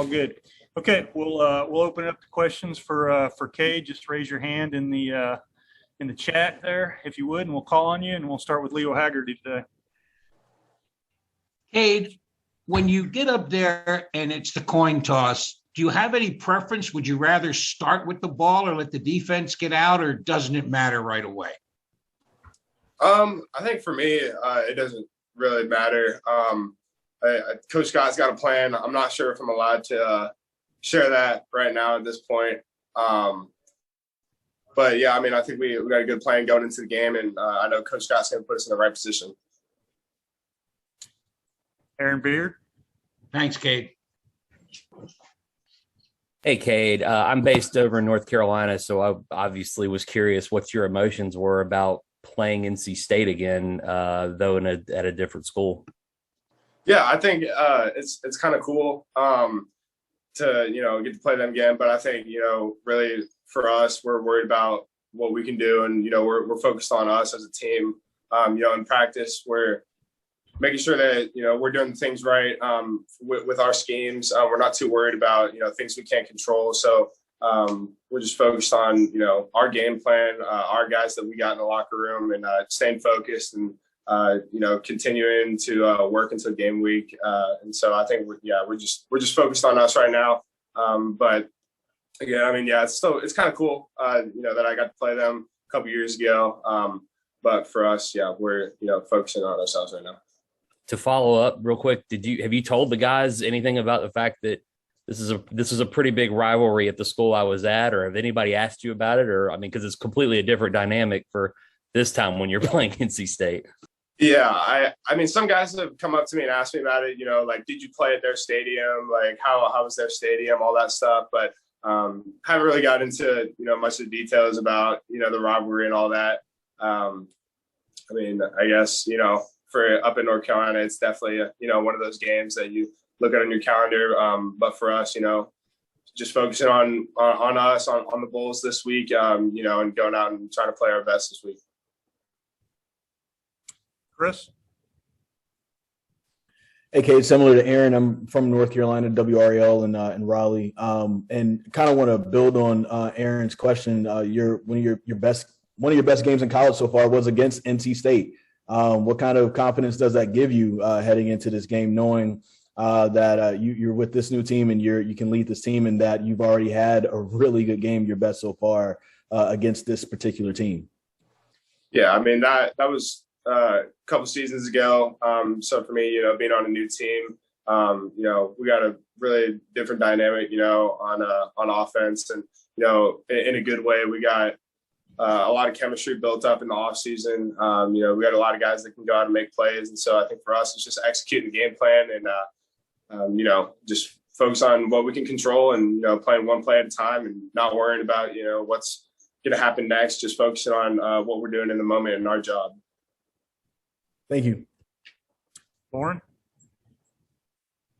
All good. Okay, we'll open up the questions for Cade. Just raise your hand in the chat there, if you would, and we'll call on you. And we'll start with Leo Haggerty today. Cade, when you get up there and it's the coin toss, do you have any preference? Would you rather start with the ball or let the defense get out, or doesn't it matter right away? I think for me, it doesn't really matter. Coach Scott's got a plan. I'm not sure if I'm allowed to share that right now at this point. But yeah, I mean, I think we got a good plan going into the game, and I know Coach Scott's going to put us in the right position. Aaron Beard. Thanks, Cade. Hey, Cade. I'm based over in North Carolina, so I obviously was curious what your emotions were about playing NC State again, though at a different school. Yeah, I think it's kind of cool to get to play them again. But I think really for us, we're worried about what we can do, and we're focused on us as a team. In practice, we're making sure that we're doing things right with our schemes. We're not too worried about things we can't control. So we're just focused on our game plan, our guys that we got in the locker room, and staying focused and continuing to work until game week. And so I think we're just focused on us right now. But again, I mean, yeah, it's kind of cool that I got to play them a couple years ago. But for us, yeah, we're focusing on ourselves right now. To follow up real quick, have you told the guys anything about the fact that this is a pretty big rivalry at the school I was at, or have anybody asked you about it? Or, I mean, because it's completely a different dynamic for this time when you're playing NC State. Yeah, I mean, some guys have come up to me and asked me about it, like, did you play at their stadium? Like, how was their stadium, all that stuff. But haven't really got into, much of the details about, the rivalry and all that. I mean, I guess, for up in North Carolina, it's definitely, one of those games that you look at on your calendar. But for us, just focusing on us, on the Bulls this week, and going out and trying to play our best this week. Chris? Hey, Cade, similar to Aaron, I'm from North Carolina, WRL in Raleigh, and kind of want to build on Aaron's question. One of your best games in college so far was against NC State. What kind of confidence does that give you heading into this game, knowing that you're with this new team and you can lead this team, and that you've already had a really good game, your best so far, against this particular team? Yeah, I mean, that was a couple seasons ago. So for me, being on a new team, we got a really different dynamic, on offense, and in a good way. We got a lot of chemistry built up in the off season. We got a lot of guys that can go out and make plays, and so I think for us, it's just executing the game plan and just focus on what we can control, and playing one play at a time, and not worrying about what's going to happen next. Just focusing on what we're doing in the moment and our job. Thank you. Lauren?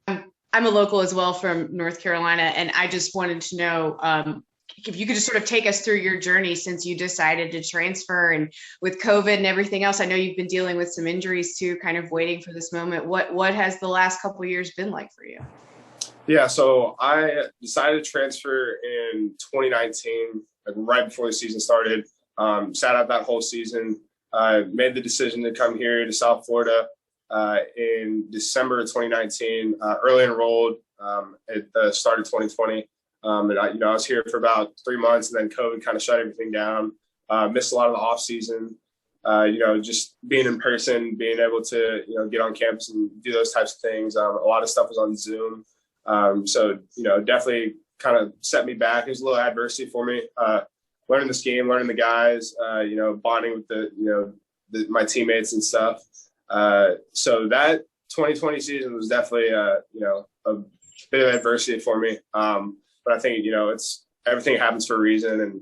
I'm a local as well from North Carolina, and I just wanted to know if you could just sort of take us through your journey since you decided to transfer, and with COVID and everything else. I know you've been dealing with some injuries too, kind of waiting for this moment. What has the last couple of years been like for you? Yeah, so I decided to transfer in 2019, like right before the season started. Sat out that whole season. I made the decision to come here to South Florida in December of 2019, early enrolled at the start of 2020. And I was here for about 3 months, and then COVID kind of shut everything down. Missed a lot of the off season, just being in person, being able to, get on campus and do those types of things. A lot of stuff was on Zoom. So, definitely kind of set me back. It was a little adversity for me. Learning this game, learning the guys, bonding with my teammates and stuff. So that 2020 season was definitely, a bit of adversity for me. But I think, it's everything happens for a reason. And,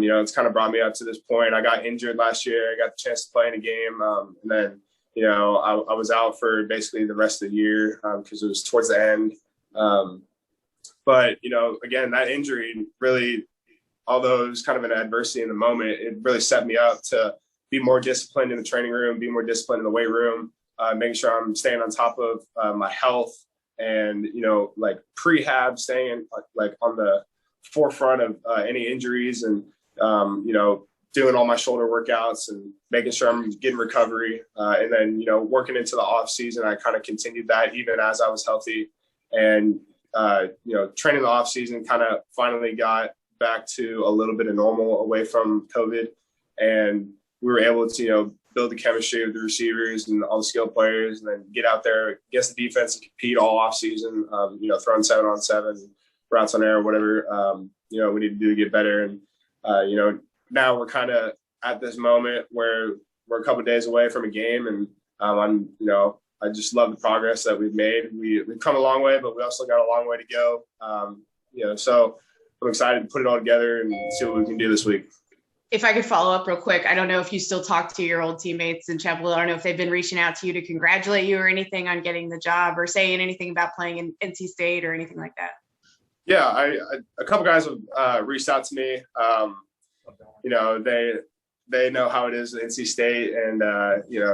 it's kind of brought me up to this point. I got injured last year. I got the chance to play in a game. And then, I was out for basically the rest of the year because it was towards the end. But, again, that injury really, although it was kind of an adversity in the moment, it really set me up to be more disciplined in the training room, be more disciplined in the weight room, making sure I'm staying on top of my health, and, like prehab, staying like on the forefront of any injuries, and, doing all my shoulder workouts and making sure I'm getting recovery. And then, working into the off season, I kind of continued that even as I was healthy, and, training the off season kind of finally got back to a little bit of normal away from COVID. And we were able to, build the chemistry of the receivers and all the skill players, and then get out there against the defense and compete all off season, throwing 7-on-7, routes on air, whatever, we need to do to get better. And, now we're kind of at this moment where we're a couple of days away from a game, and I just love the progress that we've made. We've come a long way, but we also got a long way to go. So I'm excited to put it all together and see what we can do this week. If I could follow up real quick, I don't know if you still talk to your old teammates in Chapel. I don't know if they've been reaching out to you to congratulate you or anything on getting the job, or saying anything about playing in NC State or anything like that. Yeah, a couple guys have reached out to me. They know how it is at NC State, and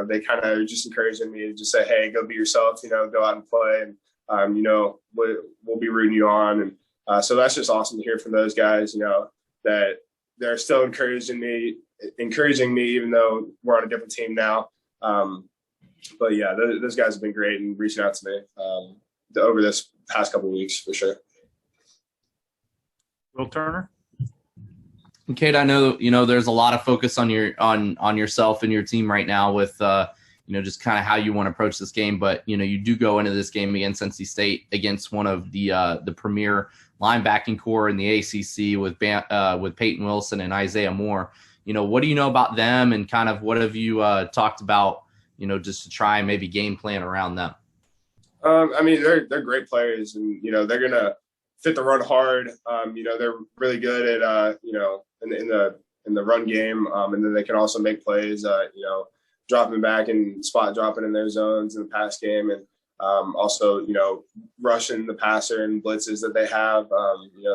they kind of are just encouraging me to just say, hey, go be yourself, go out and play, and we'll be rooting you on. And so that's just awesome to hear from those guys, that they're still encouraging me, even though we're on a different team now. But yeah, those guys have been great and reaching out to me over this past couple of weeks for sure. Will Turner. And Cade, I know there's a lot of focus on yourself and your team right now with just kind of how you want to approach this game, but you do go into this game against NC State against one of the premier linebacking core in the ACC with Peyton Wilson and Isaiah Moore. What do you know about them, and kind of what have you talked about just to try and maybe game plan around them? They're great players, and they're gonna fit the run hard. They're really good at in the run game, and then they can also make plays. Dropping back and spot dropping in their zones in the pass game, and also rushing the passer and blitzes that they have.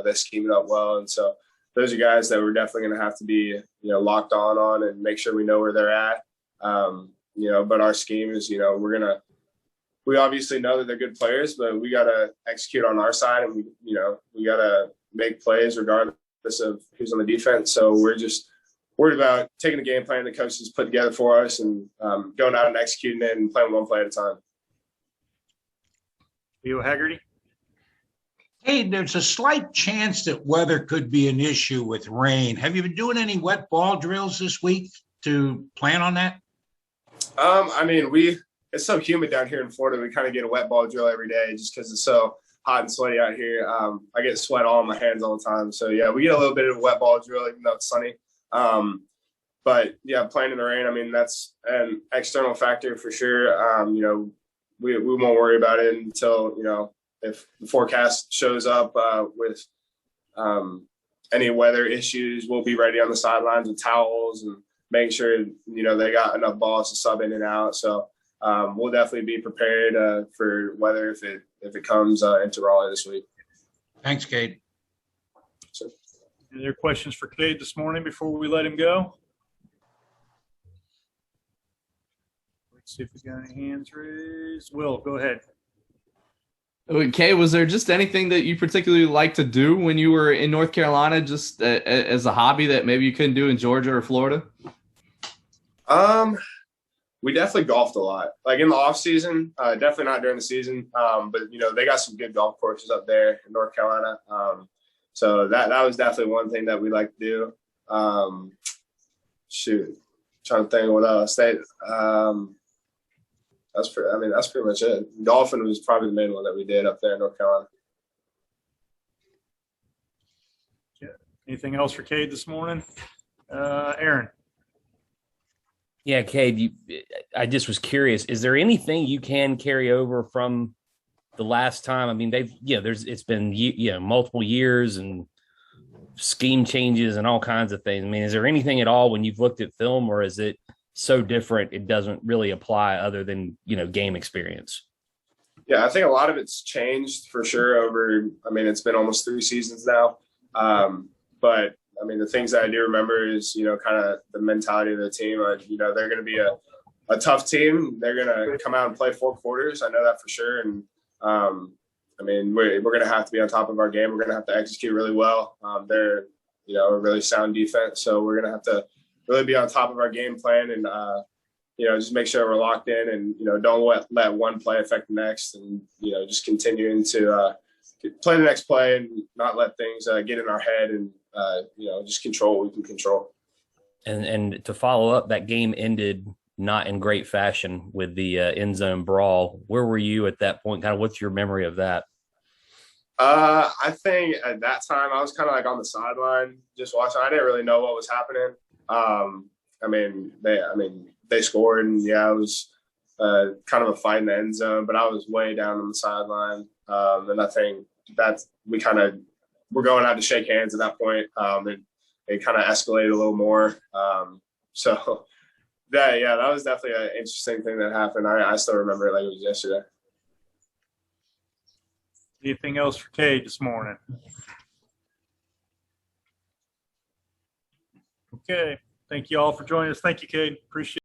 They scheme it up well, and so those are guys that we're definitely going to have to be locked on and make sure we know where they're at. But our scheme is we obviously know that they're good players, but we got to execute on our side, and we got to make plays regardless of who's on the defense. So we're just worried about taking the game plan the coaches put together for us, and going out and executing it and playing one play at a time. Leo Haggerty. Hey, there's a slight chance that weather could be an issue with rain. Have you been doing any wet ball drills this week to plan on that? It's so humid down here in Florida. We kind of get a wet ball drill every day just because it's so hot and sweaty out here. I get sweat all on my hands all the time. So yeah, we get a little bit of a wet ball drill even though it's sunny. But yeah, playing in the rain, that's an external factor for sure. We won't worry about it until, if the forecast shows up with any weather issues, we'll be ready on the sidelines with towels and making sure, they got enough balls to sub in and out. So we'll definitely be prepared for weather if it comes into Raleigh this week. Thanks, Cade. Sure. Any other questions for Cade this morning before we let him go? Let's see if we got any hands raised. Will, go ahead. Okay, was there just anything that you particularly like to do when you were in North Carolina, just as a hobby that maybe you couldn't do in Georgia or Florida? We definitely golfed a lot, like in the off season, definitely not during the season. But they got some good golf courses up there in North Carolina. So that was definitely one thing that we like to do. Trying to think what else. That's pretty much it. Golfing was probably the main one that we did up there in North Carolina. Yeah. Anything else for Cade this morning? Aaron. Yeah, Cade, I just was curious. Is there anything you can carry over from the last time? It's been multiple years and scheme changes and all kinds of things. Is there anything at all when you've looked at film, or is it so different it doesn't really apply other than game experience? Yeah, I think a lot of it's changed for sure over. It's been almost 3 seasons now, but. The things that I do remember is, kind of the mentality of the team. They're going to be a tough team. They're going to come out and play 4 quarters. I know that for sure. And, I mean, we're going to have to be on top of our game. We're going to have to execute really well. They're, a really sound defense. So we're going to have to really be on top of our game plan and, just make sure we're locked in and, don't let one play affect the next and, just continuing to play the next play and not let things get in our head and, just control what we can control. And to follow up, that game ended not in great fashion with the end zone brawl. Where were you at that point? Kind of what's your memory of that? I think at that time I was kind of like on the sideline just watching. I didn't really know what was happening. They scored and it was kind of a fight in the end zone, but I was way down on the sideline. And I think we're going out to shake hands at that point. And it kind of escalated a little more. That was definitely an interesting thing that happened. I still remember it like it was yesterday. Anything else for Cade this morning? Okay. Thank you all for joining us. Thank you, Cade. Appreciate it.